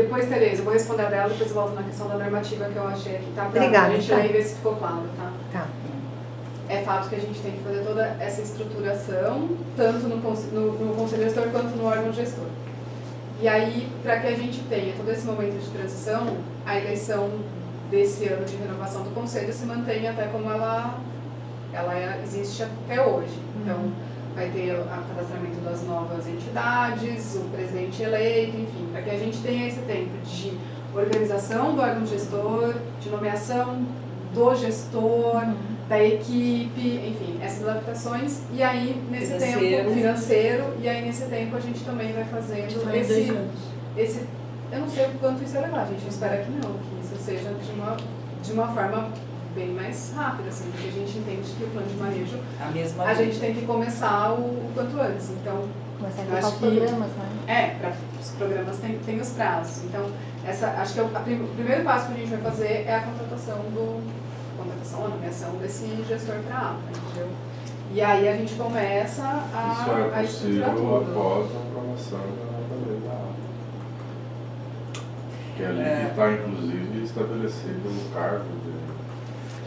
depois, Tereza, eu vou responder a dela, depois eu volto na questão da normativa que eu achei aqui, tá? Obrigada, A gente tá. ler e ver se ficou claro, tá? Tá. É fato que a gente tem que fazer toda essa estruturação, tanto no conselho gestor quanto no órgão gestor. E aí, para que a gente tenha todo esse momento de transição, a eleição desse ano de renovação do conselho se mantém até como ela existe até hoje. Então, vai ter o cadastramento das novas entidades, o presidente eleito, enfim, para que a gente tenha esse tempo de organização do órgão gestor, de nomeação do gestor, da equipe, enfim, essas adaptações, e aí nesse tempo financeiro, e aí nesse tempo a gente também vai fazendo esse eu não sei o quanto isso é levar, a gente espera que não, que isso seja de uma forma bem mais rápida, assim, porque a gente entende que o plano de manejo, a gente tem que começar o quanto antes, então Começar a eu colocar acho os que programas, né? para os programas tem os prazos, então acho que o primeiro passo que a gente vai fazer é a contratação, a nomeação desse gestor para a APA, entendeu? E aí a gente começa a estruturar tudo. Isso é possível após a aprovação da lei da APA. Que ali está, inclusive, estabelecido o cargo de...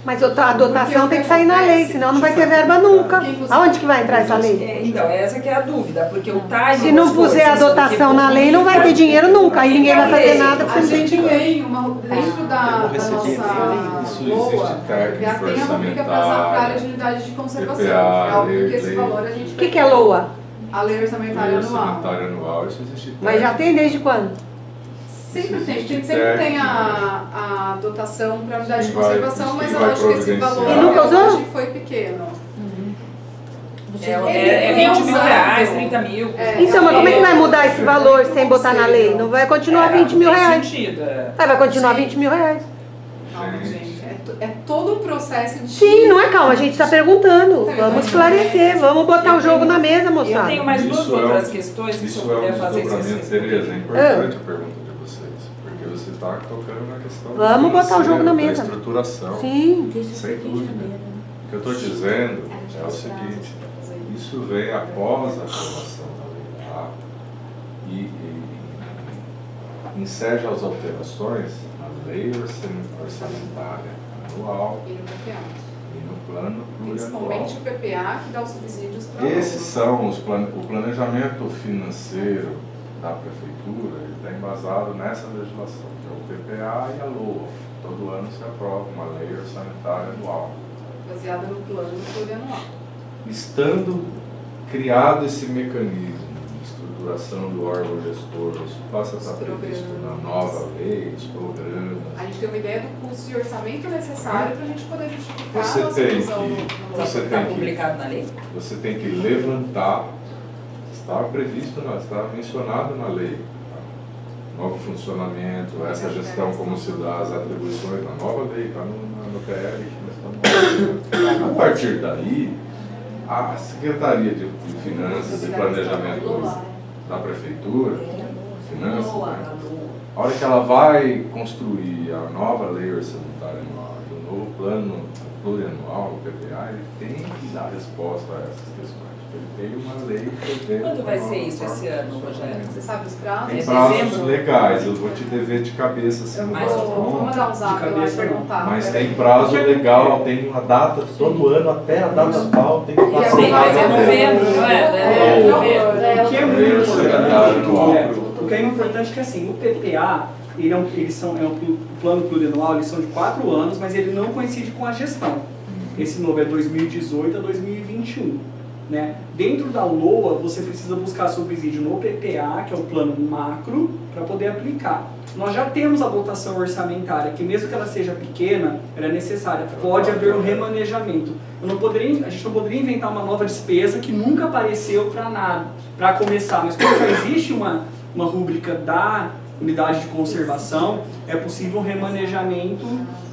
Mas a dotação tem que sair na lei, senão não vai ter verba nunca. Aonde que vai entrar essa lei? Então, essa que é a dúvida, porque o time... Se não puser a dotação na lei, não vai ter dinheiro nunca. Aí ninguém vai fazer nada. A gente tem dentro da nossa Isso LOA, já tem a rubrica para a área de unidade de conservação. É óbvio que esse valor a gente... O que é LOA? A lei orçamentária anual, isso existe. Mas já tem desde quando? Sempre tem a dotação para a unidade de conservação, mas eu acho que esse valor hoje foi pequeno. É 20 mil reais, 30 mil. Então, mas como é que vai mudar esse valor sem botar na lei? Não vai continuar 20 mil reais. Vai continuar 20 mil reais. Calma, gente. É todo um processo de... Sim, não é calma, a gente está perguntando. Vamos esclarecer, vamos botar o jogo na mesa, moçada. Eu tenho mais duas outras questões que eu puder fazer. Tereza, é importante a pergunta de vocês, porque você está tocando na questão... Vamos botar o jogo na mesa. Da estruturação. Sim. Sem dúvida. O que eu estou dizendo é o seguinte, isso vem após a aprovação da lei da APA e enseja as alterações na lei orçamentária anual E no PPA. e no plano plurianual. Principalmente o PPA, que dá os subsídios para... Esses são o planejamento financeiro da prefeitura, ele está embasado nessa legislação, que é o PPA e a LOA. Todo ano se aprova uma lei orçamentária anual. Baseada no plano plurianual. Estando criado esse mecanismo de estruturação do órgão gestor, isso passa a estar previsto na nova lei, os programas. A gente tem uma ideia do custo de orçamento necessário para a gente poder justificar Você a nossa tem inclusão que- você Está publicado na lei? Você tem que levantar, está previsto, está mencionado na lei, tá? Novo funcionamento, essa gestão, como se dá as atribuições na nova lei, está no PL que nós estamos. A partir daí, a Secretaria de Finanças e Planejamento da Prefeitura, Finanças, né? A hora que ela vai construir a nova lei orçamentária anual e o novo plano plurianual, o PPA, ele tem que dar resposta a essas questões. Ele tem uma lei que Quando vai ser isso esse ano, Rogério? Você sabe os prazos? tem prazos legais, eu vou te dever de cabeça assim, no Vou mandar um zap lá e perguntar. mas tem prazo legal, tem uma data, todo ano até a data tal, tem que passar Sim, mas é a novembro, não é? O que é muito secretário. o que é importante é que assim, o PPA, ele é um plano plurianual, eles são de 4 anos, mas ele não coincide com a gestão. Esse novo é 2018 a 2021. Né? Dentro da LOA, você precisa buscar subsídio no PPA, que é o plano macro, para poder aplicar. Nós já temos a dotação orçamentária, que mesmo que ela seja pequena, ela é necessária. Pode haver um remanejamento. A gente não poderia inventar uma nova despesa que nunca apareceu para nada, para começar. Mas como já existe uma rúbrica da unidade de conservação, é possível um remanejamento,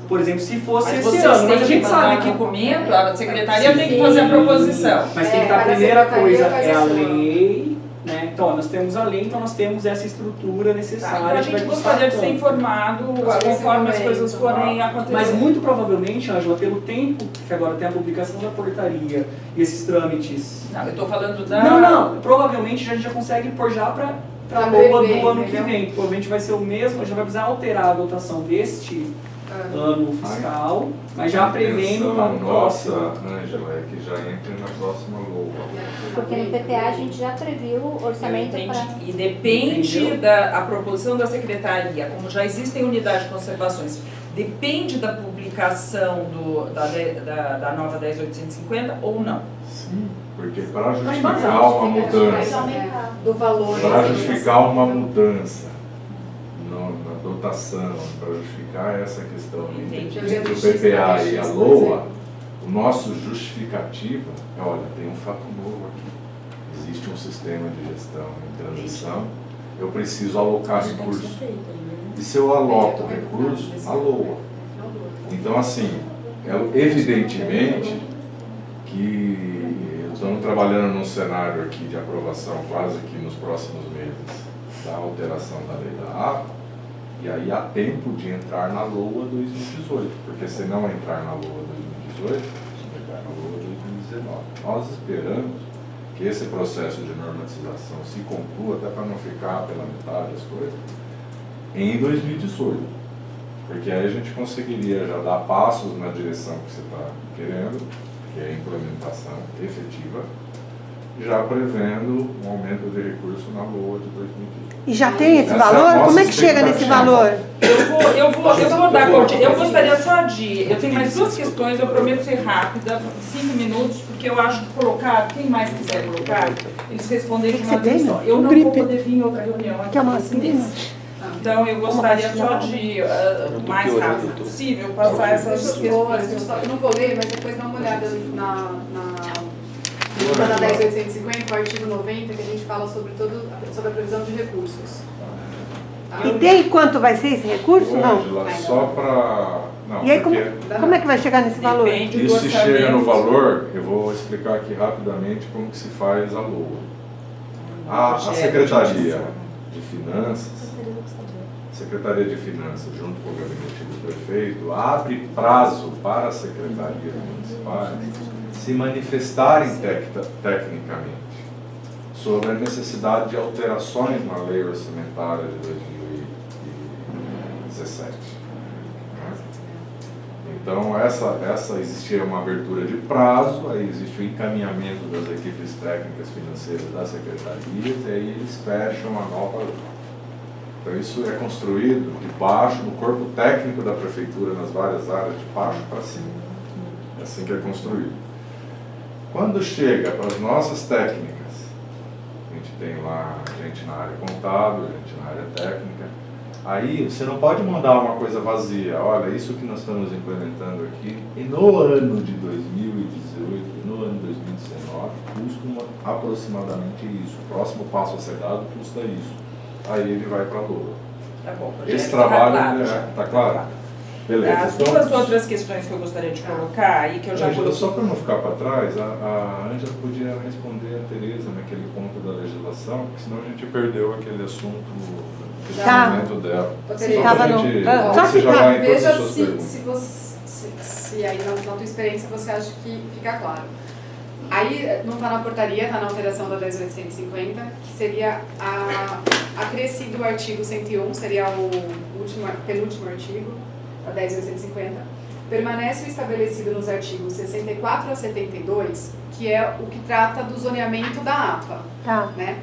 por exemplo, se fosse esse ano. Mas a gente sabe que... documento, a secretaria tem que fazer a proposição. Mas tem que estar, a primeira coisa é a lei, né? Então, nós temos a lei, então nós temos essa estrutura necessária. Então a gente gostaria de ser informado conforme as coisas forem acontecendo. Mas muito provavelmente, Ângela, pelo tempo que agora tem a publicação da portaria e esses trâmites... Não, eu estou falando da... Não, provavelmente a gente já consegue pôr já para para a LOA do ano que vem. Provavelmente vai ser o mesmo, já vai precisar alterar a dotação deste ano fiscal, mas já prevendo para o próximo. Nossa, Ângela, é que já entra na próxima LOA. Porque no PPA a gente já previu o orçamento para... E depende da proposição da Secretaria, como já existem unidades de conservações, depende da publicação da nova 10.850 ou não? Sim, porque para justificar uma mudança, do valor. para justificar uma mudança na dotação, para justificar essa questão entre o PPA e a LOA, o nosso justificativa é, olha, tem um fato novo aqui. Existe um sistema de gestão em transição, eu preciso alocar recursos. E se eu aloco recursos, a LOA. Então, assim, evidentemente que estamos trabalhando num cenário aqui de aprovação quase que nos próximos meses da alteração da lei da APA, e aí há tempo de entrar na LOA 2018, porque se não entrar na LOA 2018, vai entrar na LOA 2019. Nós esperamos que esse processo de normatização se conclua, até para não ficar pela metade as coisas, em 2018. Porque aí a gente conseguiria já dar passos na direção que você está querendo, que é a implementação efetiva, já prevendo um aumento de recurso na LOA de 2018. E já tem esse valor? Como é que chega nesse valor? Eu vou dar continuidade. Eu gostaria só de... Eu tenho mais duas questões, eu prometo ser rápida, 5 minutos, porque eu acho que colocar, quem mais quiser colocar, eles responderem de uma vez só. Eu não vou poder vir em outra reunião aqui nesse mês. Então, eu gostaria só de, o mais rápido possível, passar essas questões. Eu não vou ler, mas depois dá uma olhada na 10.850, o artigo 90, que a gente fala sobre a previsão de recursos. Tá? E tem quanto vai ser esse recurso? Não. Ângela, só para... Não, E aí, porque como é que vai chegar nesse valor? Depende do isso se orçamento. chega no valor, eu vou explicar aqui rapidamente como que se faz a LOA. A Secretaria de Finanças, junto com o gabinete do prefeito, abre prazo para as secretarias municipais se manifestarem tecnicamente sobre a necessidade de alterações na lei orçamentária de 2017. Então, essa existia uma abertura de prazo, aí existe o encaminhamento das equipes técnicas financeiras das secretarias, e aí eles fecham a nova lei. Então, isso é construído de baixo, no corpo técnico da prefeitura, nas várias áreas, de baixo para cima. É assim que é construído. Quando chega para as nossas técnicas, a gente tem lá gente na área contábil, gente na área técnica, aí você não pode mandar uma coisa vazia, olha, isso que nós estamos implementando aqui, e no ano de 2018, no ano de 2019, custa aproximadamente isso, o próximo passo a ser dado custa isso, aí ele vai para a LOA. Tá bom, Esse trabalho está claro? Beleza. As duas outras questões que eu gostaria de colocar e que eu já Ângela, coloquei. só para não ficar para trás, a Ângela podia responder a Tereza naquele ponto da legislação, porque senão a gente perdeu aquele assunto, o questionamento dela. Só Veja se aí na tua experiência você acha que fica claro. Aí não está na portaria, está na alteração da 10.850, que seria acrescido o artigo 101, seria o penúltimo artigo da 10.850. Permanece o estabelecido nos artigos 64 a 72, que é o que trata do zoneamento da APA. Tá. Né?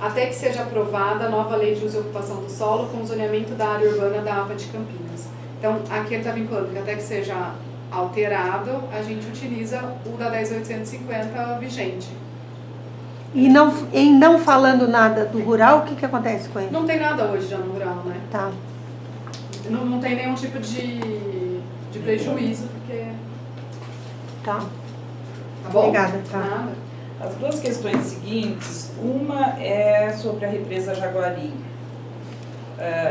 Até que seja aprovada a nova lei de uso e ocupação do solo com o zoneamento da área urbana da APA de Campinas. Então, aqui ele está vinculando que até que seja alterado, a gente utiliza o da 10.850 vigente. E em não falando nada do rural, o que acontece com ele? Não tem nada hoje já no rural, né? Tá. Não tem nenhum tipo de prejuízo, porque... Tá. Tá bom? Obrigada. Tá. Nada. As duas questões seguintes, uma é sobre a represa Jaguari.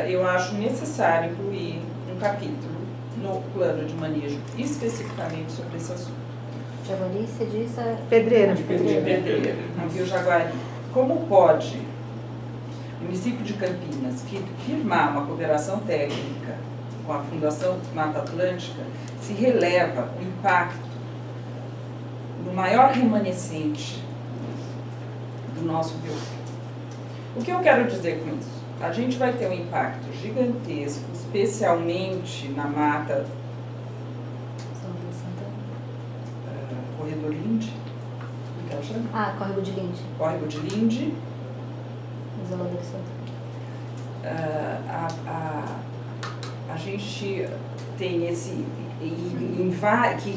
Eu acho necessário incluir um capítulo no plano de manejo especificamente sobre esse assunto. Jaguari, você diz a... Pedreira. De Pedreira, no Rio Jaguari. Como pode o município de Campinas firmar uma cooperação técnica com a Fundação Mata Atlântica se releva o impacto do maior remanescente do nosso bioma? O que eu quero dizer com isso? A gente vai ter um impacto gigantesco, especialmente na mata Corredor Linde, como que ela chama? Ah, Córrego de Linde. Córrego de Linde. Isolador de Santa. A gente tem esse,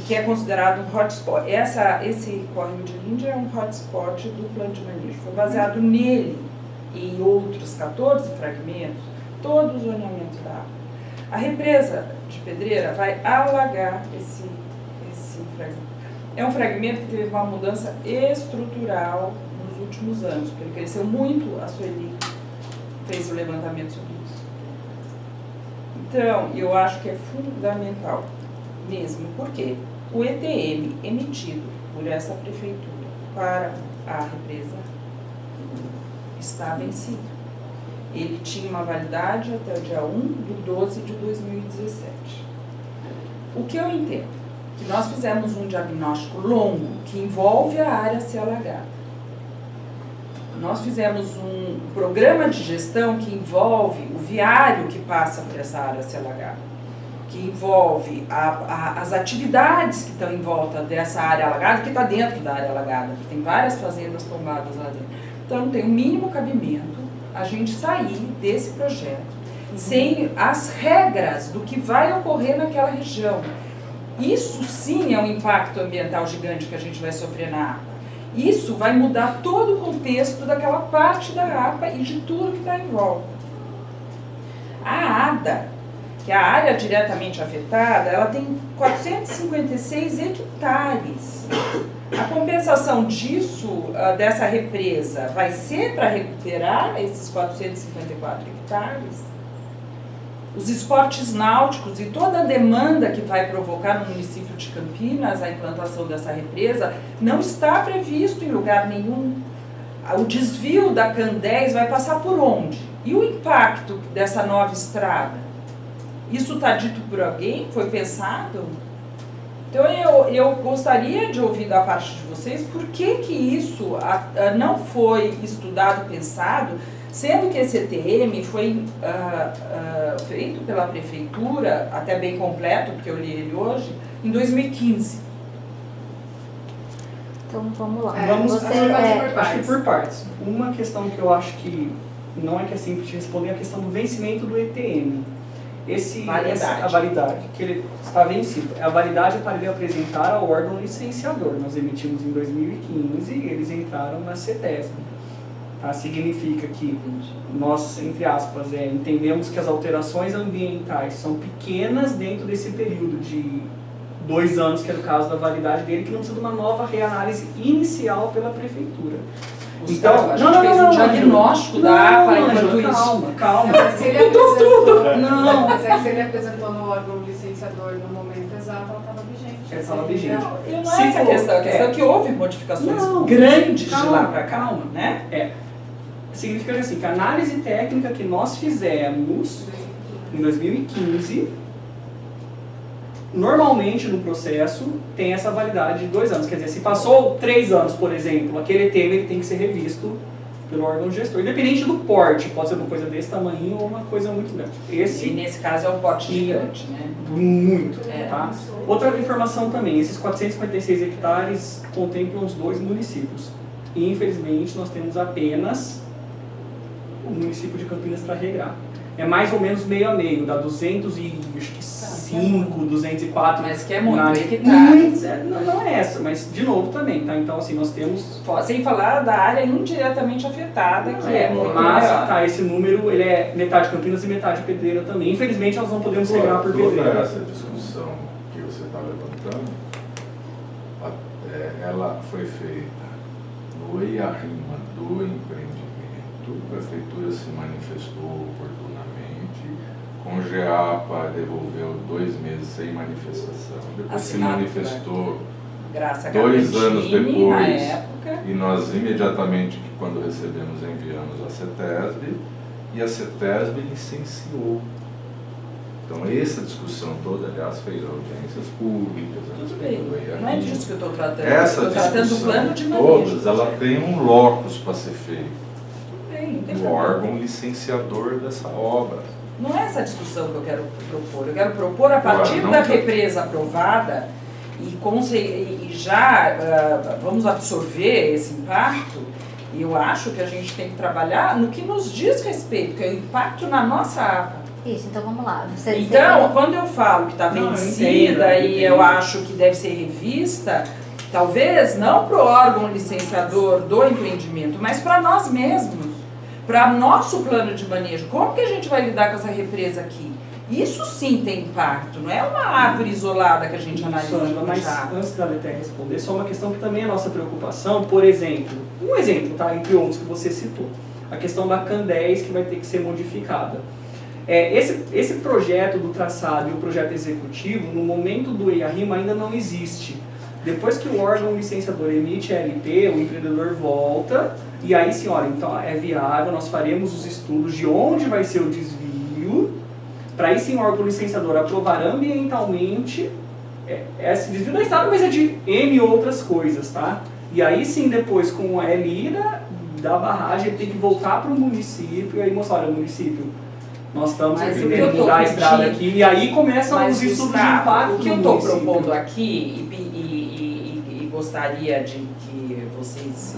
que é considerado um hotspot. Esse Córrego de Linde é um hotspot do plano de manejo. Foi baseado nele e em outros 14 fragmentos, todo o zoneamento da água. A represa de Pedreira vai alagar esse fragmento. É um fragmento que teve uma mudança estrutural nos últimos anos, porque ele cresceu muito, a Sueli fez o levantamento sobre isso. Então, eu acho que é fundamental mesmo, porque o ETM emitido por essa prefeitura para a represa está vencido. Ele tinha uma validade até o dia 1/12 de 2017. O que eu entendo? Que nós fizemos um diagnóstico longo que envolve a área a ser alagada. Nós fizemos um programa de gestão que envolve o viário que passa por essa área a ser alagada, que envolve as atividades que estão em volta dessa área alagada, que está dentro da área alagada, porque tem várias fazendas tombadas lá dentro. Então tem o mínimo cabimento a gente sair desse projeto sem as regras do que vai ocorrer naquela região. Isso sim é um impacto ambiental gigante que a gente vai sofrer na APA. Isso vai mudar todo o contexto daquela parte da APA e de tudo que está em volta. A ADA, que é a área diretamente afetada, ela tem 456 hectares. A compensação disso, dessa represa, vai ser para recuperar esses 454 hectares? Os esportes náuticos e toda a demanda que vai provocar no município de Campinas a implantação dessa represa não está previsto em lugar nenhum. O desvio da CAN10 vai passar por onde? E o impacto dessa nova estrada? Isso está dito por alguém? Foi pensado? Então eu gostaria de ouvir da parte de vocês por que isso não foi estudado, pensado, sendo que esse ETM foi feito pela prefeitura, até bem completo, porque eu li ele hoje, em 2015. Então vamos lá. Acho que por partes. Uma questão que eu acho que não é que é simples de responder é a questão do vencimento do ETM. A validade, que ele está vencido. A validade é para ele apresentar ao órgão licenciador. Nós emitimos em 2015 e eles entraram na CETESB. Tá? Significa que nós, entre aspas, entendemos que as alterações ambientais são pequenas dentro desse período de 2 anos, que é o caso da validade dele, que não precisa de uma nova reanálise inicial pela prefeitura. Então, a gente fez um diagnóstico da APA enquanto isso. Calma. Mas ele apresentou, não, mas é que se ele apresentou no órgão licenciador no momento exato, ela estava vigente. Ela estava vigente. Não é essa a questão, a questão é que houve modificações grandes de lá para cá, né? Significa assim, que a análise técnica que nós fizemos em 2015, normalmente no processo tem essa validade de 2 anos. Quer dizer, se passou 3 anos, por exemplo, aquele tema ele tem que ser revisto pelo órgão gestor. Independente do porte, pode ser uma coisa desse tamanho ou uma coisa muito grande. E nesse caso é um porte gigante, né? Muito, tá? Outra informação também, esses 456 hectares contemplam os 2 municípios. E, infelizmente, nós temos apenas o município de Campinas para regrar. É mais ou menos meio a meio, dá 205, 204. Mas que é muito hectares. Não é essa, mas de novo também, tá? Então, assim, nós temos... Sem falar da área indiretamente afetada, que é muito maior. Tá, esse número, ele é metade Campinas e metade Pedreira também. Infelizmente, nós não podemos regrar por Pedreira. Toda essa discussão que você está levantando, ela foi feita no IARIMA do empreendimento. A prefeitura se manifestou oportunamente, com GEAPA devolveu 2 meses sem manifestação, depois se manifestou 2 anos depois, e nós imediatamente, quando recebemos, enviamos a CETESB, e a CETESB licenciou. Então essa discussão toda, aliás, fez audiências públicas, não é disso que eu estou tratando. Essa estou tratando do discussão plano de manejo. ela tem um locus para ser feito. não tem no problema. órgão licenciador dessa obra. Não é essa discussão que eu quero propor. Eu quero propor, a partir Agora, não da tá- represa aprovada, e já vamos absorver esse impacto, eu acho que a gente tem que trabalhar no que nos diz respeito, que é o impacto na nossa APA. Isso, então vamos lá. Então, quando eu falo que está Não, eu vencida entendo, e eu acho que deve ser revista, talvez não para o órgão licenciador do empreendimento, mas para nós mesmos, para nosso plano de manejo. Como que a gente vai lidar com essa represa aqui? Isso sim tem impacto, não é uma árvore isolada que a gente analisa. Sandra, mas antes da Leté responder, só uma questão que também é nossa preocupação, por exemplo, um exemplo, tá, entre outros que você citou, a questão da CAN 10 que vai ter que ser modificada. Esse projeto do traçado e o projeto executivo, no momento do EIA-RIMA ainda não existe. Depois que o órgão licenciador emite a LP, o empreendedor volta e aí sim, olha, então é viável, nós faremos os estudos de onde vai ser o desvio, para aí sim o órgão licenciador aprovar ambientalmente esse desvio da estrada, mas é de N outras coisas, tá? E aí sim, depois com a LI da barragem, ele tem que voltar para o município e aí mostrar, olha, o município, nós estamos pretendendo mudar a estrada aqui, e aí começam os estudos de impacto. O que eu estou propondo aqui, e gostaria de que vocês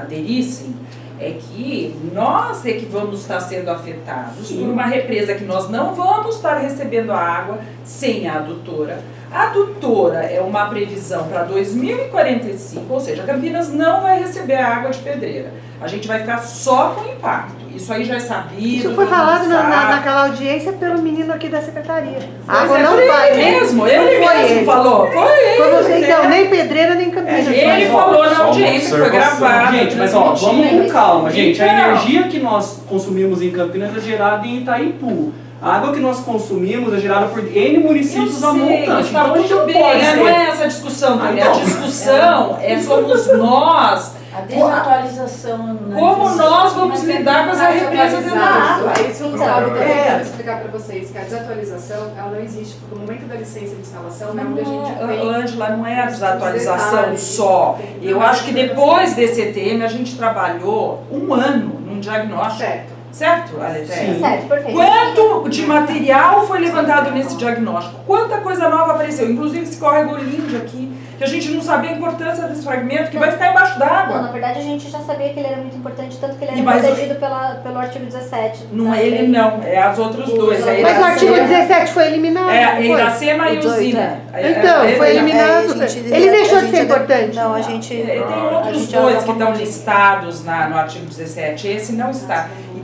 aderissem, é que nós é que vamos estar sendo afetados por uma represa que nós não vamos estar recebendo a água sem a adutora. A adutora é uma previsão para 2045, ou seja, Campinas não vai receber a água de Pedreira. A gente vai ficar só com impacto. Isso aí já é sabido. Isso foi falado naquela audiência pelo menino aqui da secretaria. A água não vai, né? Mesmo, ele mesmo falou. Foi ele. Foi você, então, nem Pedreira, nem Campinas. Ele falou na audiência, foi gravado. Gente, mas ó, vamos com calma, gente. A Então, energia que nós consumimos em Campinas é gerada em Itaipu. A água que nós consumimos é gerada por N municípios a montante. Está muito bem, não é essa a discussão também. A discussão é somos nós. A desatualização. Como nós vamos lidar com essa represa dentro da água? É isso que eu estava tentando explicar para vocês, que a desatualização ela não existe, porque no momento da licença de instalação é onde a gente tem... Ângela, não é a desatualização só. Eu acho que depois desse ETM a gente trabalhou um ano num diagnóstico. Certo, Aletéia? Certo, perfeito. Quanto de material foi levantado nesse diagnóstico? Quanta coisa nova apareceu? Inclusive esse córrego lindo aqui, que a gente não sabia a importância desse fragmento, que vai ficar embaixo Não, d'água. na verdade a gente já sabia que ele era muito importante, tanto que ele E era mais protegido pelo artigo 17. Não é ele não, é as outros dois. É Mas o artigo 17 foi eliminado. É, não foi? Iracema e Usina. Então, foi eliminado. Ele deixou de ser importante. Não, a gente... Tem outros dois que estão listados no artigo 17, esse não está. E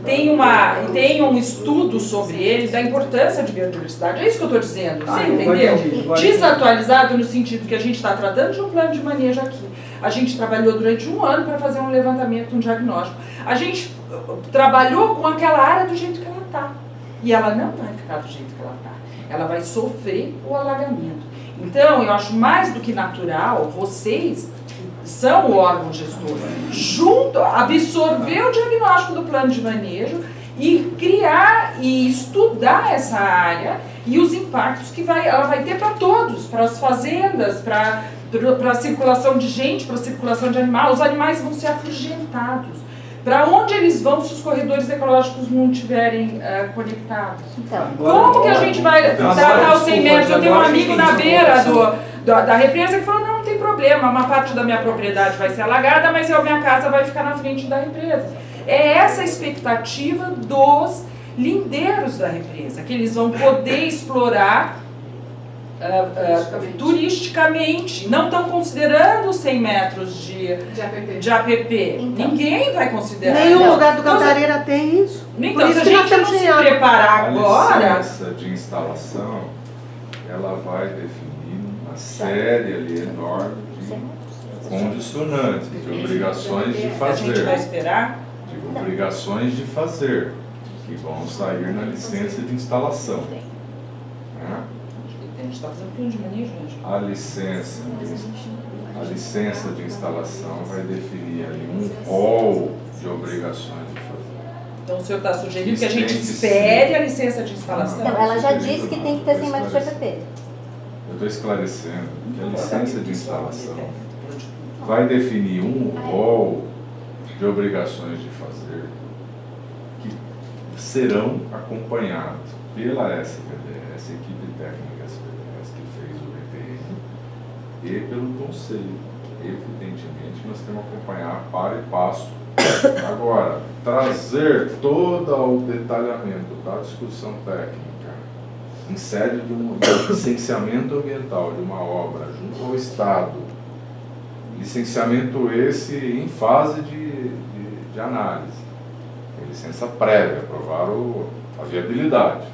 tem um estudo sobre ele, da importância de biodiversidade. É isso que eu estou dizendo, você entendeu? Desatualizado no sentido que a gente está tratando de um plano de manejo aqui. A gente trabalhou durante um ano para fazer um levantamento, um diagnóstico. A gente trabalhou com aquela área do jeito que ela está. E ela não vai ficar do jeito que ela está. Ela vai sofrer o alagamento. Então, eu acho mais do que natural, vocês são o órgão gestor, absorver o diagnóstico do plano de manejo e criar e estudar essa área e os impactos que ela vai ter para todos, para as fazendas, para a circulação de gente, para a circulação de animais. Os animais vão ser afugentados. Para onde eles vão se os corredores ecológicos não estiverem conectados? Então, Como que a gente vai tratar os 100 metros? Eu tenho um amigo na beira da represa que falou, não tem problema, uma parte da minha propriedade vai ser alagada, mas a minha casa vai ficar na frente da represa. É essa a expectativa dos lindeiros da represa, que eles vão poder explorar turisticamente. Não estão considerando os 100 metros de APP. Então. Ninguém vai considerar. Nenhum lugar do Cantareira tem isso. Então, Por se isso a que nós gente não estamos se sem água. preparar A agora... licença de instalação, ela vai definir uma série ali enorme de condicionantes, de obrigações de A gente vai fazer. esperar. De obrigações de fazer, que vão sair na licença de instalação. Né? A gente está fazendo plano de manejo, gente. A licença de instalação vai definir ali um rol de obrigações de fazer. Então o senhor está sugerindo que a Isso gente tem que espere ser. a licença de instalação? Então, ela já disse que tem que ter 100 metros de APP. Eu estou esclarecendo que a licença de instalação vai definir um rol de obrigações de fazer serão acompanhadas pela SVDS, equipe técnica SVDS que fez o VTN, e pelo Conselho. Evidentemente, nós temos que acompanhar para e passo. Agora, trazer todo o detalhamento da discussão técnica em sede de um licenciamento ambiental de uma obra junto ao Estado, licenciamento esse em fase de análise, licença prévia, aprovar a viabilidade,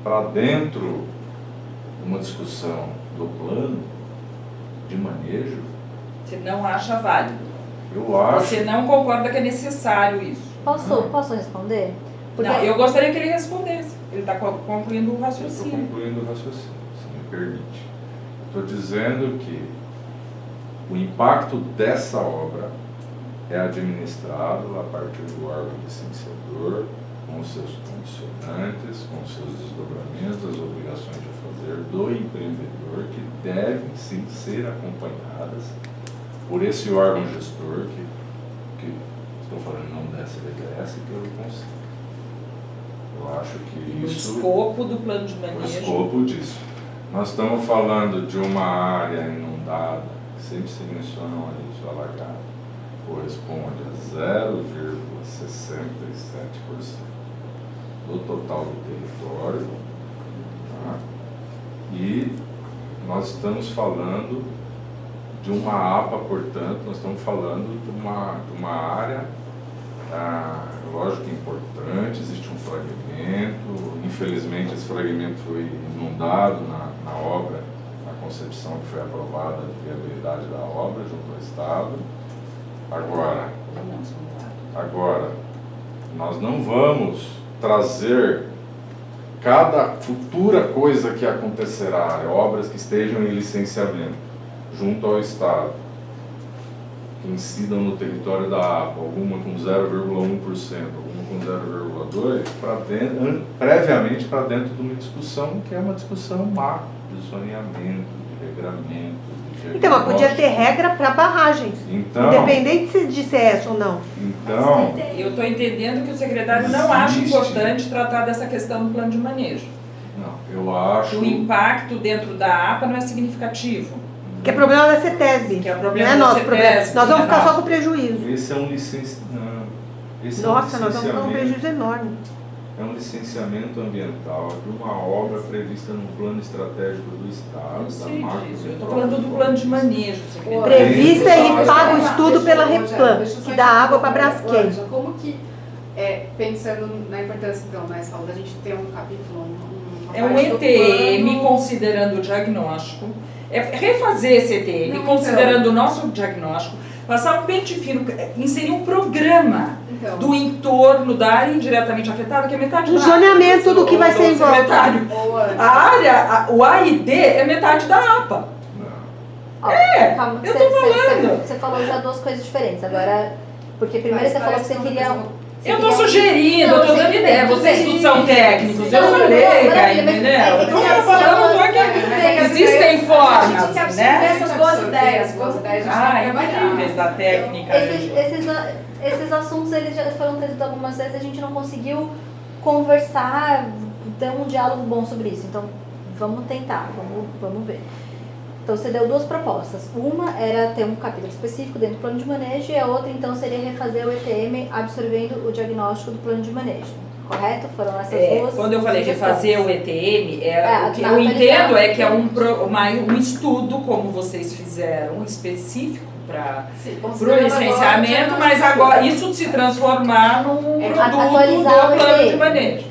para dentro de uma discussão do plano de manejo. Você não acha válido? Eu acho. Você não concorda que é necessário isso? Posso responder? Porque... Não, eu gostaria que ele respondesse. Ele está concluindo o Estou raciocínio. concluindo o raciocínio, se me permite. Estou dizendo que o impacto dessa obra é administrado a partir do órgão licenciador, com os seus condicionantes, com os seus desdobramentos, as obrigações de fazer do empreendedor, que devem sim ser acompanhadas por esse órgão gestor, que estou falando não da SVDS, pelo Conselho. Eu acho que isso... O escopo do plano de manejo. O escopo disso. Nós estamos falando de uma área inundada, que sempre se mencionam isso, alagada, corresponde a 0,67% do total do território. Tá? E nós estamos falando de uma APA, portanto, nós estamos falando de uma área, lógico que importante, existe um fragmento, infelizmente esse fragmento foi inundado na obra, na concepção que foi aprovada de viabilidade da obra junto ao Estado. Agora, nós não vamos trazer cada futura coisa que acontecerá, obras que estejam em licenciamento junto ao Estado, que incidam no território da APA, alguma com 0,1%, alguma com 0,2%, previamente para dentro de uma discussão que é uma discussão macro, de zoneamento, de regramento. Então, mas podia ter regra para barragens, então, independente de ser essa ou não. Então, eu estou entendendo que o secretário não acha importante tratar dessa questão do plano de manejo. Não, eu acho... O impacto dentro da APA não é significativo. Que é problema da CETESB. Que é problema não é da nosso CETESB, problema. Nós vamos ficar não. só com prejuízo. Esse é um licenciamento. Nossa, nós vamos ficar com um prejuízo enorme. É um licenciamento ambiental de uma obra prevista no plano estratégico do Estado. Eu sei disso. Eu estou falando do plano de manejo, secretário. Prevista e paga o estudo pela Replan, que dá água para Braskem. Como que, pensando na importância, então, né, você falou da gente ter um capítulo, É um ETM considerando o diagnóstico, é refazer esse ETM considerando o nosso diagnóstico, passar um pente fino, inserir um programa do entorno da área indiretamente afetada, que é metade da área. Zoneamento do que vai ser em volta. A área, o A e D é metade da APA. Calma, eu tô falando. Você falou já duas coisas diferentes. Agora, porque primeiro você falou que você queria... Eu tô sugerindo, eu tô dando ideia. Vocês tudo são técnicos, eu sou leiga, entendeu? Eu tô falando que existem formas, né? Essas boas ideias, Incríveis da técnica. Esses assuntos eles já foram trazidos algumas vezes, a gente não conseguiu conversar, ter um diálogo bom sobre isso. Então, vamos tentar, vamos ver. Então, você deu duas propostas. Uma era ter um capítulo específico dentro do plano de manejo e a outra, então, seria refazer o ETM absorvendo o diagnóstico do plano de manejo. Correto? Foram essas duas. Quando eu falei refazer o ETM, o que eu atualizar entendo o é que é ETM. um estudo, como vocês fizeram, específico para o licenciamento, mas agora isso se transformar num produto do plano de manejo.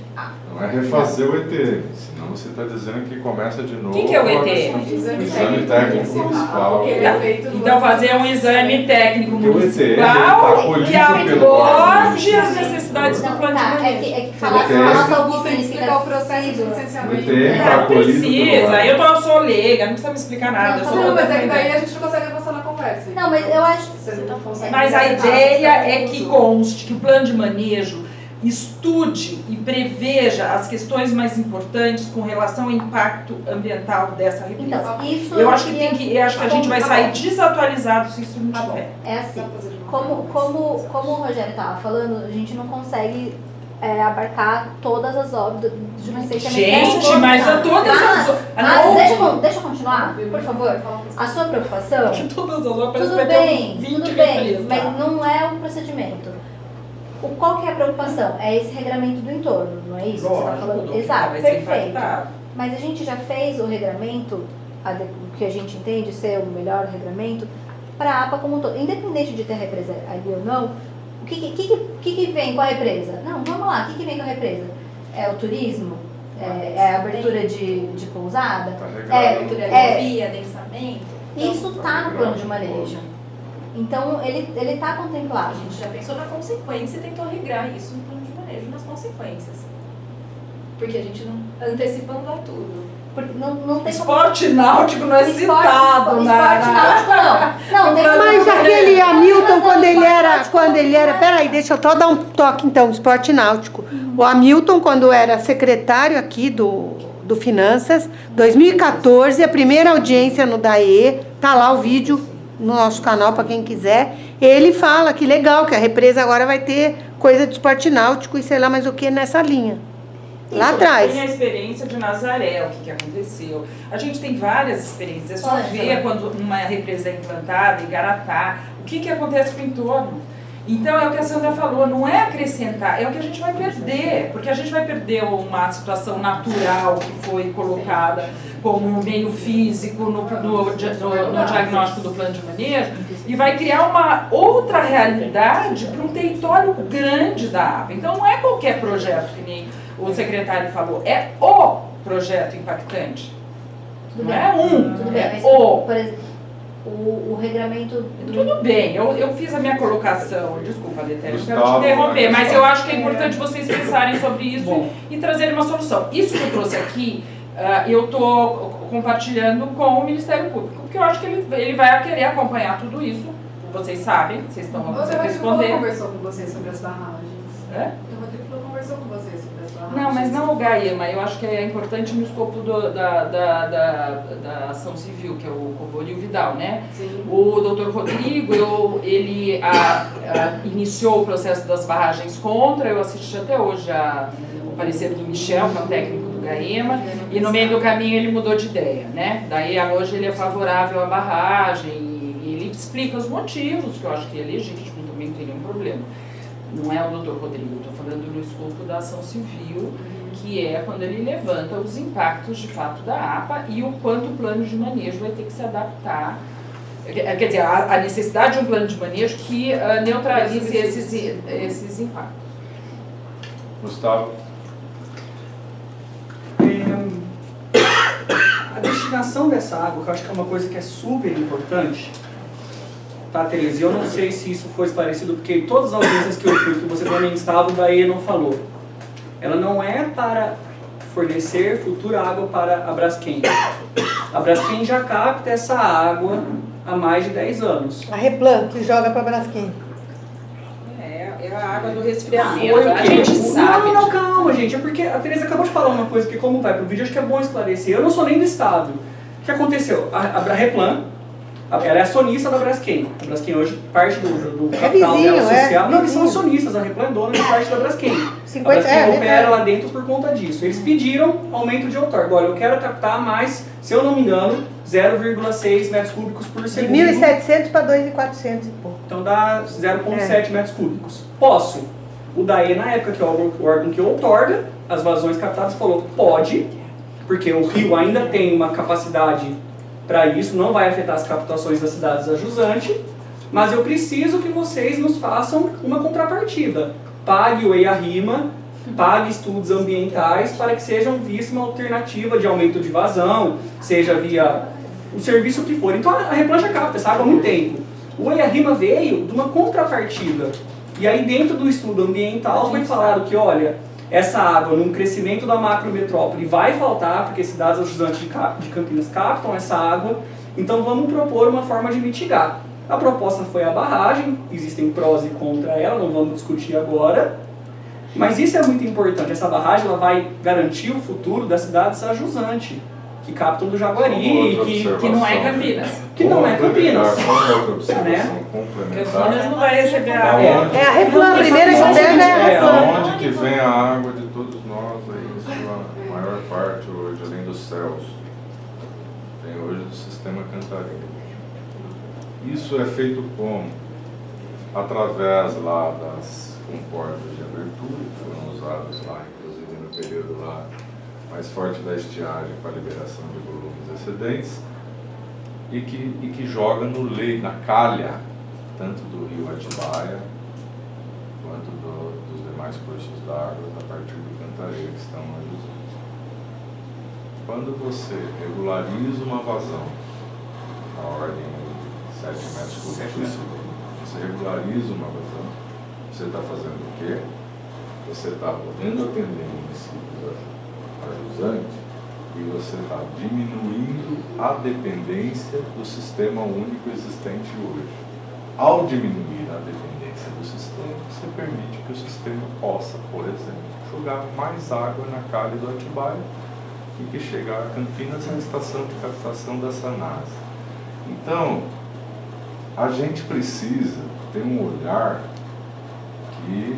Não é refazer o ETM, senão você está dizendo que começa de novo. O que é o ETM? O exame técnico municipal. Então fazer um exame técnico Porque o municipal ETM que aborde as necessidades do plano de manejo. É que falar sobre isso, explicar o processo de licenciamento. Não precisa, eu sou leiga, não precisa me explicar nada. Não, mas é que daí a gente não consegue avançar na conversa. Não, mas eu acho... Mas a ideia é que conste que o plano de manejo estude e preveja as questões mais importantes com relação ao impacto ambiental dessa represa. Então, isso eu acho que a gente vai sair desatualizado se isso não tiver. É assim. Como o Rogério estava falando, a gente não consegue abarcar todas as obras de uma Gente, mas a todas as obras... Deixa eu continuar, por favor. A sua preocupação... Que todas as obras Tudo bem, mas não é o procedimento. Qual que é a preocupação? É esse regramento do entorno, não é isso que você está falando? Exato, perfeito. Mas a gente já fez o regramento, que a gente entende ser o melhor regramento, para a APA como um todo. Independente de ter represa ali ou não, o que vem com a represa? Não, vamos lá, o que vem com a represa? É o turismo? É a abertura de pousada? Abertura de via, densamento? Isso está no plano de manejo. Então, ele está contemplado. A gente já pensou na consequência e tentou regrar isso no plano de manejo, nas consequências. Porque a gente não antecipando a tudo. Não tem esporte náutico não é citado, esporte náutico não. Mas aquele Hamilton, quando ele era... Peraí, deixa eu só dar um toque então, esporte náutico. O Hamilton, quando era secretário aqui do Finanças, 2014, a primeira audiência no DAE, tá lá o vídeo no nosso canal para quem quiser. Ele fala que legal, que a represa agora vai ter coisa de esporte náutico e sei lá mais o que nessa linha. Lá atrás. Tem a experiência de Nazaré, o que aconteceu. A gente tem várias experiências. É só ver quando uma represa é implantada, Igaratá, o que acontece com o entorno. Então, é o que a Sandra falou, não é acrescentar, é o que a gente vai perder. Porque a gente vai perder uma situação natural que foi colocada como meio físico no diagnóstico do plano de manejo e vai criar uma outra realidade para um território grande da APA. Então, não é qualquer projeto que nem o secretário falou, é o projeto impactante. Não é Por exemplo, o regramento... Tudo bem, eu fiz a minha colocação, desculpa, Letério, eu quero te interromper, mas eu acho que é importante vocês pensarem sobre isso e trazerem uma solução. Isso que eu trouxe aqui, eu estou compartilhando com o Ministério Público, porque eu acho que ele vai querer acompanhar tudo isso, vocês sabem, vocês estão respondendo. O Rodrigo conversou com vocês sobre as barragens. O Rodrigo conversou com vocês sobre as barragens. Não, mas não o GAEMA, eu acho que é importante no escopo da ação civil, que é o Cobori e o Vidal, né? Sim. O doutor Rodrigo, ele iniciou o processo das barragens contra, eu assisti até hoje o parecer do Michel, que é o técnico do GAEMA, e no meio do caminho ele mudou de ideia, né? Daí hoje ele é favorável à barragem, e ele explica os motivos, que eu acho que é legítimo, também não tem nenhum problema. Não é o doutor Rodrigo, eu estou falando no escopo da ação civil, que é quando ele levanta os impactos de fato da APA e o quanto o plano de manejo vai ter que se adaptar. Quer dizer, a necessidade de um plano de manejo que neutralize esses impactos. Gustavo? A destinação dessa água, que eu acho que é uma coisa que é super importante, tá, Tereza? Eu não sei se isso foi esclarecido, porque todas as audiências que eu fui, que você também estava, o DAE não falou. Ela não é para fornecer futura água para a Braskem. A Braskem já capta essa água há mais de 10 anos. A Replan, que joga para Braskem. É a água do resfriamento, a gente sabe. Não, calma, gente. É porque a Tereza acabou de falar uma coisa que, como vai pro vídeo, acho que é bom esclarecer. Eu não sou nem do Estado. O que aconteceu? A Replan, ela é acionista da Braskem. A Braskem hoje, parte do capital dela social. Não, eles são acionistas, a Replan é dona de parte da Braskem. A Braskem opera lá dentro por conta disso. Eles pediram aumento de outorga. Olha, eu quero captar mais, se eu não me engano, 0,6 metros cúbicos por segundo. De 1.700 para 2.400 e pouco. Então dá 0,7 metros cúbicos. Posso. O DAE, na época, que é o órgão que outorga as vazões captadas, falou, pode, porque o rio ainda tem uma capacidade para isso, não vai afetar as captações das cidades da jusante, mas eu preciso que vocês nos façam uma contrapartida. Pague o EIA-RIMA, pague estudos ambientais para que sejam vistos uma alternativa de aumento de vazão, seja via o serviço que for. Então a Replan já capta essa água há muito tempo. O EIA-RIMA veio de uma contrapartida. E aí dentro do estudo ambiental foi falado que, olha, essa água num crescimento da macrometrópole vai faltar, porque cidades ajudantes de Campinas captam essa água, então vamos propor uma forma de mitigar. A proposta foi a barragem, existem prós e contra ela, não vamos discutir agora, mas isso é muito importante, essa barragem ela vai garantir o futuro das cidades ajusante. que captam do Jaguari, Que não é Campinas. que não é Campinas. Como outra observação Né? complementar. Campinas não vai receber Da água. onde- É a Reflan, a primeira que pega é a Reflan. Onde que vem a água de todos nós aí, em sua maior parte hoje, além dos céus? Tem hoje do sistema Cantareira. Isso é feito como? Através lá das comportas de abertura, que foram usadas lá, inclusive no período lá mais forte da estiagem para a liberação de volumes excedentes, e que joga no leito, na calha, tanto do rio Atibaia, quanto dos demais cursos d'água a partir do Cantareira que estão na Jusante. Quando você regulariza uma vazão na ordem de 7 metros cúbicos por segundo, você regulariza uma vazão, você está fazendo o quê? Você está podendo atender municípios a jusante e você está diminuindo a dependência do sistema único existente hoje. Ao diminuir a dependência do sistema, você permite que o sistema possa, por exemplo, jogar mais água na calha do Atibaia e que chegar a Campinas na estação de captação da Sanasa. Então, a gente precisa ter um olhar que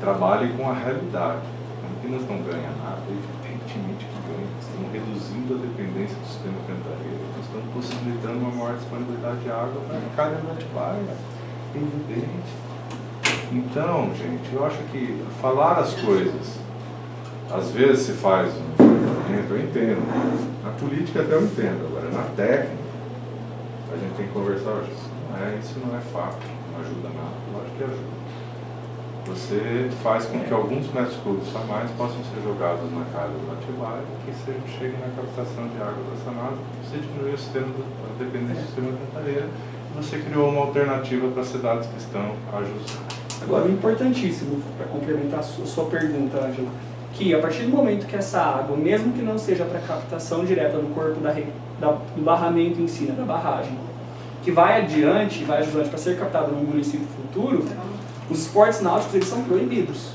trabalhe com a realidade. Campinas não ganha nada, evidentemente que ganha. Estamos reduzindo a dependência do sistema Cantareira, nós estamos possibilitando uma maior disponibilidade de água para a calha do Atibaia. É evidente. Então, gente, eu acho que falar as coisas, às vezes se faz um enfrentamento, eu entendo. Na política até eu entendo, agora na técnica, a gente tem que conversar, isso não é fato, não ajuda nada, eu acho que ajuda. Você faz com que alguns metros cúbicos a mais possam ser jogados na calha do Atibaia, que chegue na captação de água da Sanasa, você diminui o sistema, a dependência do sistema Cantareira, e você criou uma alternativa para as cidades que estão ajustadas. Agora, o importantíssimo, para complementar a sua pergunta, Ângela, que a partir do momento que essa água, mesmo que não seja para captação direta no corpo do barramento em si, né, da barragem, que vai adiante, vai ajudante para ser captada no município futuro, os esportes náuticos eles são proibidos.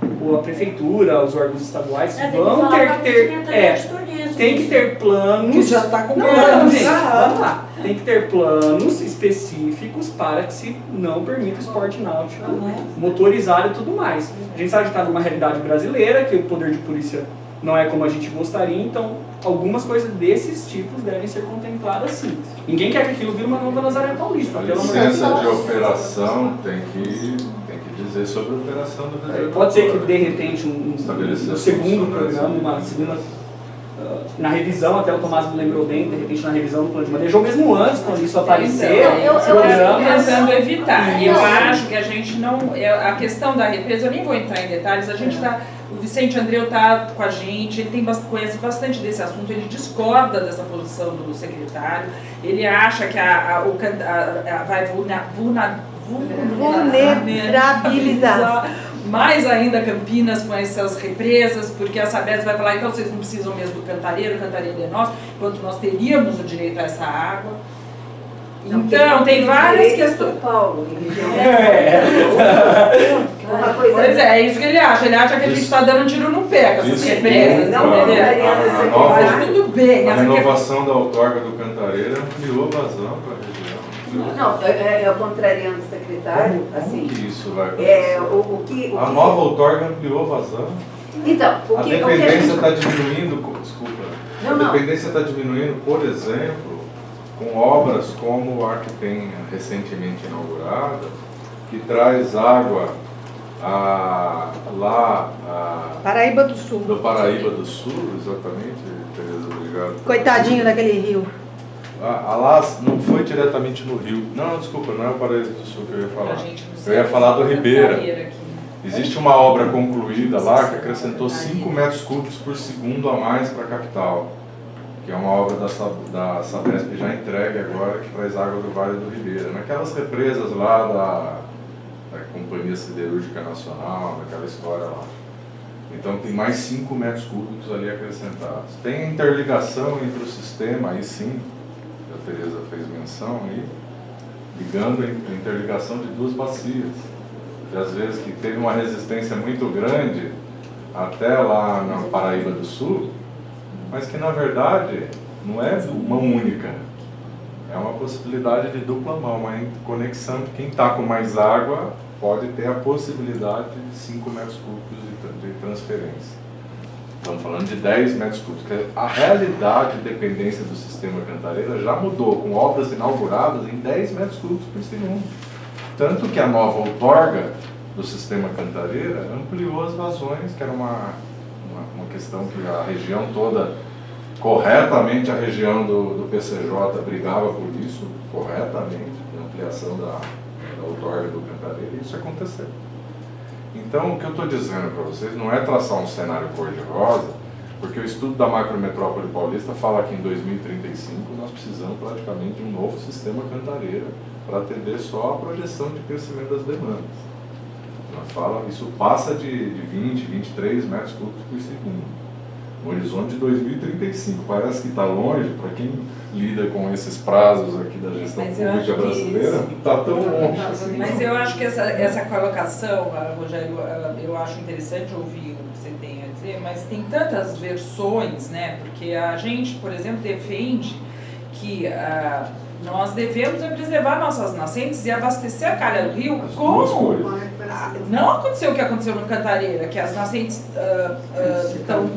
A prefeitura, os órgãos estaduais vão ter que ter... Tem que ter planos... Que já está com não, planos. gente, vamos lá. Tem que ter planos específicos para que se não permita o esporte náutico motorizado e tudo mais. A gente sabe que está numa realidade brasileira, que o poder de polícia não é como a gente gostaria, então algumas coisas desses tipos devem ser contempladas sim. Ninguém quer que aquilo vire uma nova Nazaré Paulista. A licença de operação tem que dizer sobre a operação do deserto. Pode ser que de repente um segundo programa, uma segunda... na revisão, até o Tomás me lembrou bem, de repente na revisão do plano de manejo, ou mesmo antes, quando isso aparecer, eu estou tentando evitar. Isso. Eu acho que a gente não... A questão da represa, eu nem vou entrar em detalhes, a gente está... O Vicente Andreu está com a gente, ele conhece bastante desse assunto, ele discorda dessa posição do secretário, ele acha que vai vulnerabilizar mais ainda Campinas com essas represas, porque a Sabesp vai falar, então vocês não precisam mesmo do Cantareira, o Cantareira é nosso, enquanto nós teríamos o direito a essa água. Então, tem várias questões. Paulo, Pois é isso que ele acha. Ele acha que a gente está dando tiro no pé com essas represas. Mas tudo bem. A renovação da outorga do Cantareira ampliou a vazão para a região. Não, contrariando o secretário, Como que isso vai acontecer? A nova outorga ampliou a vazão. Então, a dependência está diminuindo, desculpa. A dependência está diminuindo, por exemplo, com obras como a que tem recentemente inaugurada, que traz água Paraíba do Sul. Do Paraíba do Sul, exatamente, Tereza, obrigado. Coitadinho daquele rio. Lá não foi diretamente no rio. Não, desculpa, não é o Paraíba do Sul que eu ia falar. Eu ia falar do Ribeira. Existe uma obra concluída lá que acrescentou 5 metros cúbicos por segundo a mais para a capital, que é uma obra da Sabesp já entregue agora, que traz água do Vale do Ribeira. Naquelas represas lá da Companhia Siderúrgica Nacional, naquela história lá. Então tem mais 5 metros cúbicos ali acrescentados. Tem interligação entre o sistema, aí sim, a Tereza fez menção aí, ligando a interligação de 2 bacias. Que às vezes que teve uma resistência muito grande até lá na Paraíba do Sul, mas que na verdade não é uma única. É uma possibilidade de dupla mão, uma conexão. Quem está com mais água pode ter a possibilidade de 5 metros cúbicos de transferência. Estamos falando de 10 metros cúbicos. A realidade de dependência do sistema Cantareira já mudou, com obras inauguradas em 10 metros cúbicos por segundo. Tanto que a nova outorga do sistema Cantareira ampliou as vazões, que era uma questão que a região toda, corretamente a região do PCJ brigava por isso, corretamente, a ampliação da outorga do Cantareira, e isso aconteceu. Então, o que eu estou dizendo para vocês não é traçar um cenário cor-de-rosa, porque o estudo da macrometrópole paulista fala que em 2035 nós precisamos praticamente de um novo sistema Cantareira para atender só a projeção de crescimento das demandas. Nós fala, isso passa de 20, 23 metros cúbicos por segundo. No horizonte de 2035, parece que está longe, para quem lida com esses prazos aqui da gestão pública brasileira, não está tão longe assim. Mas eu acho que essa colocação, Rogério, eu acho interessante ouvir o que você tem a dizer, mas tem tantas versões, né? Porque a gente, por exemplo, defende que nós devemos preservar nossas nascentes e abastecer a calha do rio com... Não aconteceu o que aconteceu no Cantareira, que as nascentes estão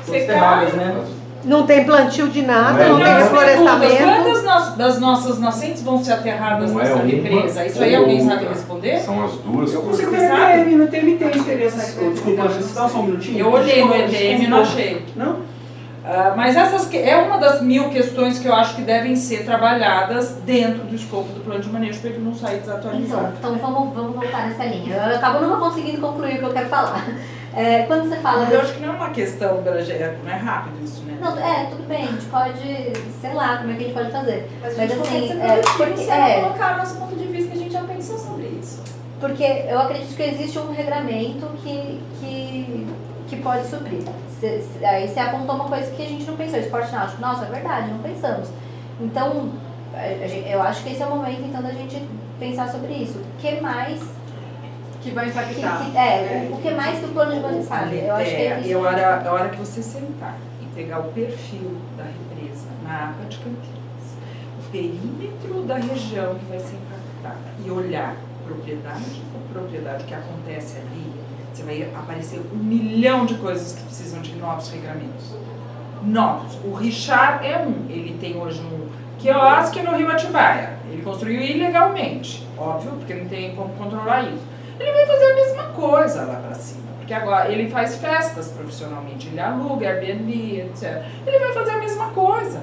secadas, né? Não tem plantio de nada, não tem as reflorestamento. perguntas, quantas das nossas nascentes vão ser aterradas Não nessa uma represa? Isso aí ou alguém outra. sabe responder? São as duas Eu coisas. consigo ver Você sabe? no TM, no TM tem interesse. Desculpa, você dá só um minutinho? Eu olhei no EDM e não achei. Não? Mas essas é uma das 1000 questões que eu acho que devem ser trabalhadas dentro do escopo do plano de manejo para ele não sair desatualizado. Então vamos voltar nessa linha. Eu acabo não conseguindo concluir o que eu quero falar. Quando você fala... Mas eu acho que não é uma questão, não é rápido isso, né? Não, tudo bem, a gente pode, sei lá, como é que a gente pode fazer. Mas a gente consegue ser produtivo se ela colocar o nosso ponto de vista, que a gente já pensou sobre isso. Porque eu acredito que existe um regramento que pode suprir. Aí você apontou uma coisa que a gente não pensou, esporte náutico. Nossa, é verdade, não pensamos. Então, eu acho que esse é o momento, então, da gente pensar sobre isso. O que mais... Que vai impactar. O que mais que o plano de manejo sabe? Eu acho que é isso. A hora que você sentar e pegar o perfil da represa na APA de Campinas, o perímetro da região que vai ser impactada e olhar propriedade por propriedade que acontece ali, você vai aparecer 1 milhão de coisas que precisam de novos regramentos. Novos. O Richard é ele tem hoje um quiosque no Rio Atibaia. Ele construiu ilegalmente, óbvio, porque não tem como controlar isso. Ele vai fazer a mesma coisa lá pra cima, porque agora ele faz festas profissionalmente, ele aluga Airbnb, etc. Ele vai fazer a mesma coisa.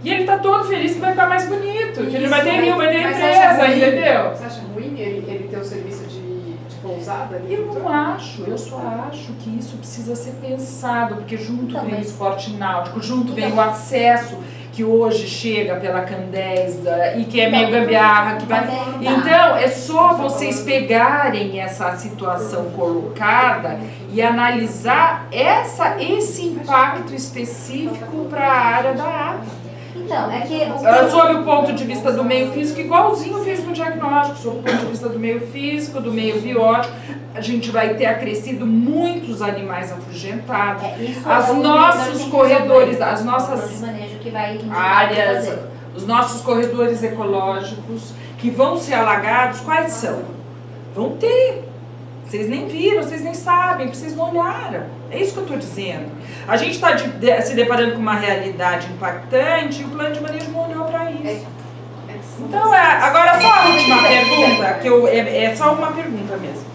E ele tá todo feliz que vai ficar mais bonito, que ele vai ter rio, vai ter empresa, entendeu? Você acha ruim ele ter o serviço de pousada ali? Eu não acho, eu só acho que isso precisa ser pensado, porque junto vem o esporte náutico, junto vem o acesso que hoje chega pela Candés e que é meio gambiarra, que vai... Então, é só vocês pegarem essa situação colocada e analisar esse impacto específico para a área da água. Então, é que... Sob o ponto de vista do meio físico, igualzinho eu fiz no diagnóstico, sob o ponto de vista do meio físico, do meio biótico, a gente vai ter acrescido muitos animais afugentados. Os nossos corredores, as nossas áreas, os nossos corredores ecológicos que vão ser alagados, quais são? Vão ter. Vocês nem viram, vocês nem sabem, porque vocês não olharam. É isso que eu estou dizendo. A gente está se deparando com uma realidade impactante e o plano de manejo não olhou para isso. Então, agora só a última pergunta, que é só uma pergunta mesmo.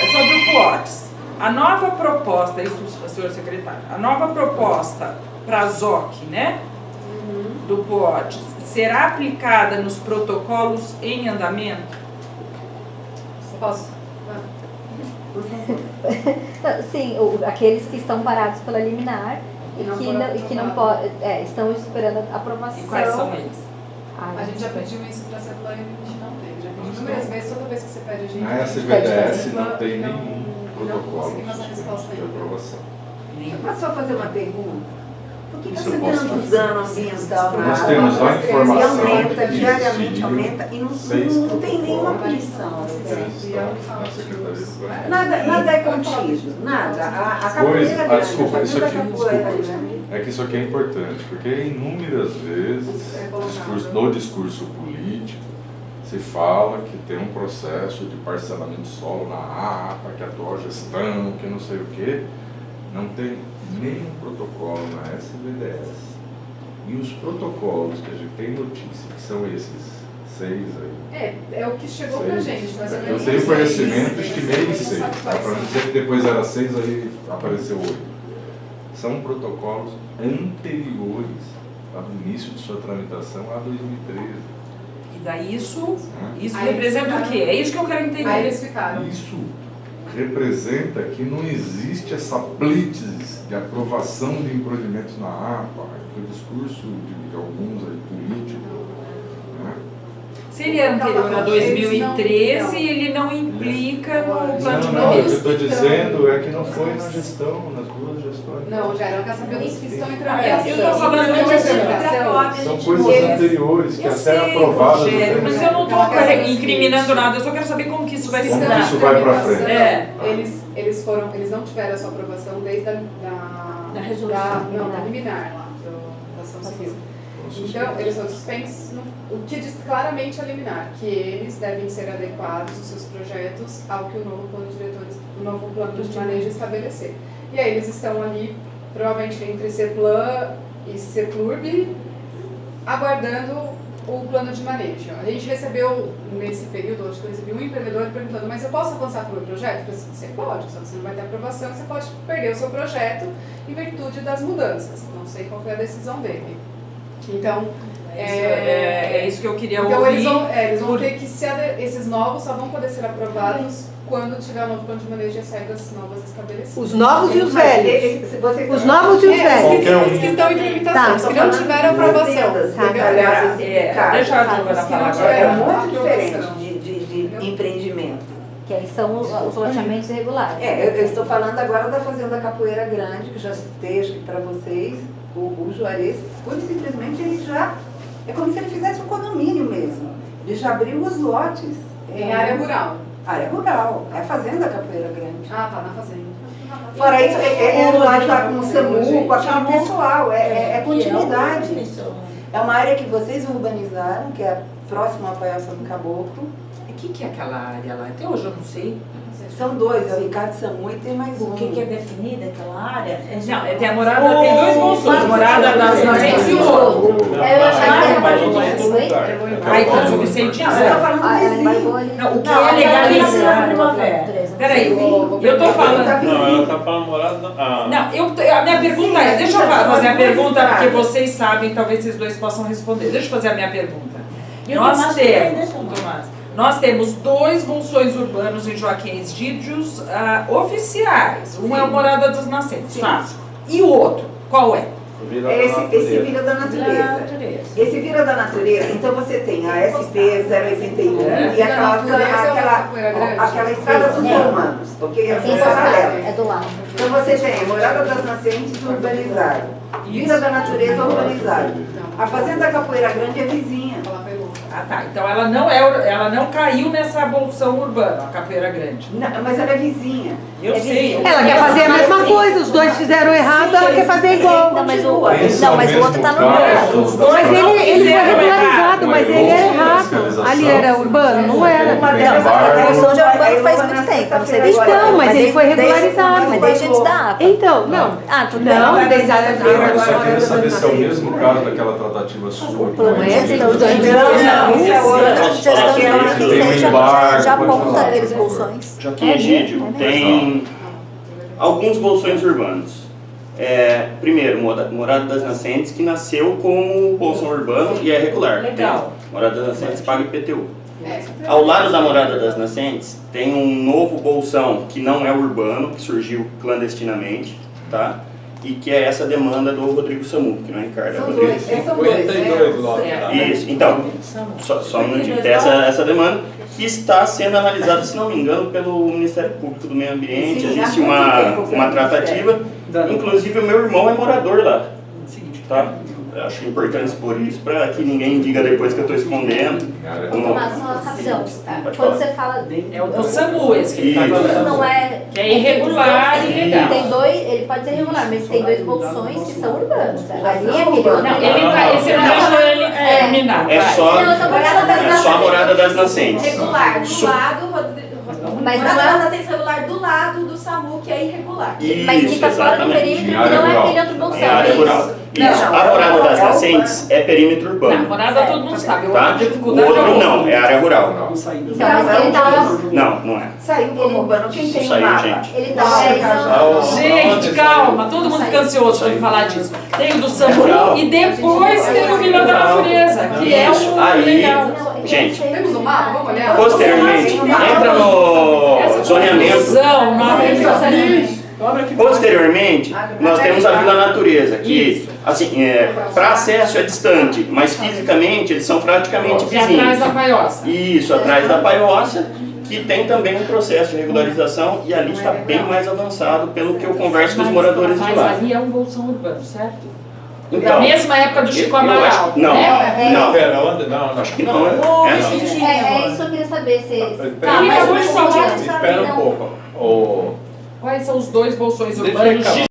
É sobre o PUOTS. A nova proposta, isso, senhor secretário, a nova proposta para a ZOC, né, do PUOTS, será aplicada nos protocolos em andamento? Posso? Sim, aqueles que estão parados pela liminar e que não estão esperando a aprovação. E quais são eles? A gente já pediu isso para a CEPLAN e a gente não teve. Já pediu inúmeras vezes, toda vez que você pede a gente... Na SVDS não tem nenhum protocolo de aprovação. Posso só fazer uma pergunta? Por que Isso você eu posso tantos fazer. anos ambiental na Nós água? temos a informação E aumenta, de que diariamente existiam aumenta e não 6 tem nenhuma protocolos punição. na Secretaria do Planejamento. Nada é contido, nada. A Pois, capoeira desculpa, isso aqui. capoeira, É que isso aqui é importante, porque inúmeras vezes, no discurso político, se fala que tem um processo de parcelamento de solo na APA, que a atual gestão, que não sei o quê. Não tem nenhum protocolo na SBDS. E os protocolos que a gente tem notícia, que são esses 6 aí. É o que chegou pra gente. Mas Eu tenho conhecimento, estimei em 6. Para não dizer que depois era 6, aí apareceu 8. São protocolos anteriores ao início de sua tramitação a 2013. E daí isso Aí representa ficaram- o quê? É isso que eu quero entender. Aí eles ficaram. Isso representa que não existe essa blitz de aprovação de empreendimentos na APA, o discurso de alguns aí políticos. Né? Se ele é anterior a 2013, ele não implica no plano de Não, o que manejo. eu estou dizendo é que não foi na gestão, nas duas gestões. Não, já era saber dos que estão em Eu tramitação. estou falando Estão em de tramitação. São coisas anteriores que Eu até sei, aprovadas. Rogério, mas eu não estou incriminando nada, eu só quero saber como que isso vai se Como dar. isso vai pra frente. Eles não tiveram essa aprovação desde Da resolução da liminar lá, da ação civil. Então, eles são suspensos, o que diz claramente a liminar, que eles devem ser adequados, os seus projetos, ao que o novo plano de diretores, o novo plano de manejo estabelecer. E aí eles estão ali, provavelmente entre CEPLAN e CEPLURB, aguardando o plano de manejo. A gente recebeu, nesse período, acho que eu recebi um empreendedor perguntando, mas eu posso avançar com o meu projeto? Eu falei assim, você pode, só que você não vai ter aprovação, você pode perder o seu projeto em virtude das mudanças. Não sei qual foi a decisão dele. Então, É isso que eu queria então ouvir. eles vão ter que esses novos só vão poder ser aprovados quando tiver o novo plano de manejo e as regras novas estabelecidas. Os novos e os velhos. Os novos e os velhos. Qualquer um. Os que estão em tramitação, Tá. os que não tiveram aprovação. Deixa a Giovana falar agora. É muito diferente de empreendimento. Que aí são os loteamentos irregulares. Eu estou falando agora da Fazenda Capoeira Grande, que já citei acho que para vocês, o Juarez, pura e simplesmente ele já, é como se ele fizesse um condomínio mesmo. Ele já abriu os lotes. Em área rural. Área rural, é a Fazenda Capoeira Grande. Ah, tá, na fazenda. Fora isso, ele lá está com o SAMU, com aquele pessoal, é continuidade. É uma área que vocês urbanizaram, que é próximo à Palhaça do Caboclo. O que é aquela área lá? Até hoje eu não sei. São dois, é o Ricardo SAMU e tem mais um. O que é definida aquela área? Não, tem a morada, tem dois bolsões, morada das nascentes e o outro. Eu achava que era parte disso, hein? Aí com o São Vicente. Não, você está falando vizinho. Não, o que é legalizado? Peraí, eu tô falando. Não, ela tá falando morada. Não, a minha pergunta é, deixa eu fazer a pergunta, porque vocês sabem, talvez vocês dois possam responder. Deixa eu fazer a minha pergunta. Nós temos 2 bolsões urbanos em Joaquim Egídios oficiais. Um é o Morada dos Nascentes, fácil. E o outro, qual é? Esse Vira da Natureza. Esse Vira da Natureza, então você tem a SP 081 e aquela estrada dos romanos, porque elas são paralelas. É do lado. Então você tem a Morada das Nascentes urbanizado, Vira da Natureza urbanizado. A Fazenda Capoeira Grande é vizinha. Ah, tá. Então ela não caiu nessa bolsão urbana, a Capoeira Grande. Não, mas ela é vizinha. Eu sei. Ela quer fazer a mesma coisa, os dois fizeram errado, ela quer fazer igual. Não, mas o outro tá no Mas ele foi regularizado, mas ele era errado. Ali era urbano, não era. A construção de urbano faz muito tempo, não sei desde Então, quando. mas ele foi regularizado. Mas desde antes da APA. Então, não. Ah, tudo bem. Não, desde a Eu só queria saber se é o mesmo caso daquela tratativa sua. Já aponta aqueles bolsões. Joaquim Egídio tem alguns bolsões urbanos. Primeiro, Morada das Nascentes, que nasceu como bolsão urbano e é regular. Legal. Morada das Nascentes paga IPTU. Ao lado da Morada das Nascentes tem um novo bolsão que não é urbano, que surgiu clandestinamente, tá? E que é essa demanda do Rodrigo Samu, que não é Ricardo, é Rodrigo. São dois, Isso, então, só um minutinho, tem essa demanda que está sendo analisada, se não me engano, pelo Ministério Público do Meio Ambiente. Sim, existe há muito tempo, uma tratativa, inclusive o meu irmão é morador lá, tá? Eu acho importante expor isso para que ninguém diga depois que eu estou escondendo. Mas só rapidão. Pode Quando falar. você fala. É o do SAMU esse que ele está Isso. falando. Não é. Que é irregular e ilegal. Tem dois, ele pode ser irregular, mas tem dois bolsões que são urbanos. Ali é aquele. Não, esse não deixa ele terminar. É vai. só, Não, essa morada das é só a morada das nascentes. Regular, do Su- lado, Mas morada não é- das nascentes regular do lado do SAMU, que é irregular. Mas Isso, fica fora do exatamente. perímetro que Em área não é rural. aquele outro bolsão. É área é isso? rural. Isso. A morada das nascentes é perímetro Não, urbano. morada todo mundo sabe. Tá? A O dificuldade outro é não, é área rural. Não saindo. Então, mas ele tá. Não é. Saiu como urbano, quem tem Saiu, um mapa? gente. Ele tá realizando. Gente, calma, todo mundo fica ansioso para falar disso. Tem o do SAMU e depois tem o Vila da Natureza, que é Isso, o aí- legal. Gente, Temos um mapa? Vamos olhar? posteriormente, entra no zoneamento. Confusão, não Posteriormente, nós temos a Vila Natureza, que, assim, para acesso é distante, mas fisicamente eles são praticamente E atrás vizinhos. da Paioça. Isso, atrás da Paioça, que tem também um processo de regularização e ali está bem mais avançado pelo que eu converso com os moradores de Mas lá. ali é um bolsão urbano, certo? Da Então, mesma época do Chico eu acho Amaral. que não, né? não, Pera, onde? Não, acho que não, é. É isso que eu queria saber. Se... Tá, mas mas vamos falar. Espera um pouco. O... Quais são os dois bolsões Deixa eu urbanos acabar.